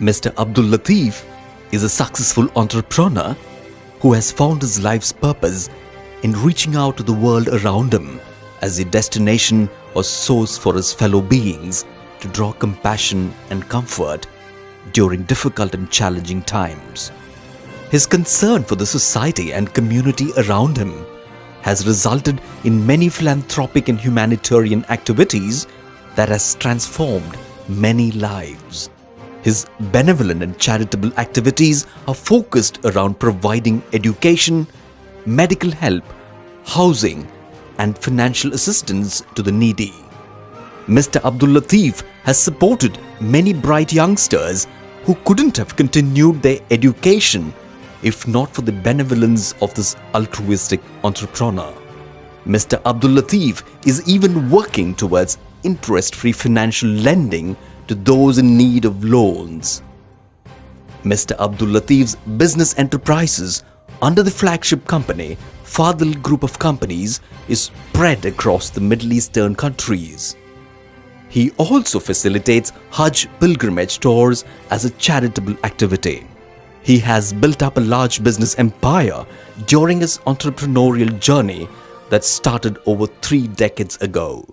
Mr. Abdul Latheef is a successful entrepreneur who has found his life's purpose in reaching out to the world around him as a destination or source for his fellow beings to draw compassion and comfort during difficult and challenging times. His concern for the society and community around him has resulted in many philanthropic and humanitarian activities that has transformed many lives. His benevolent and charitable activities are focused around providing education, medical help, housing, and financial assistance to the needy. Mr. Abdul Latheef has supported many bright youngsters who couldn't have continued their education if not for the benevolence of this altruistic entrepreneur. Mr. Abdul Latheef is even working towards interest-free financial lending to those in need of loans. Mr. Abdul Latheef's business enterprises under the flagship company Fadl Group of Companies is spread across the Middle Eastern countries. He also facilitates Hajj pilgrimage tours as a charitable activity. He has built up a large business empire during his entrepreneurial journey that started over 3 decades ago.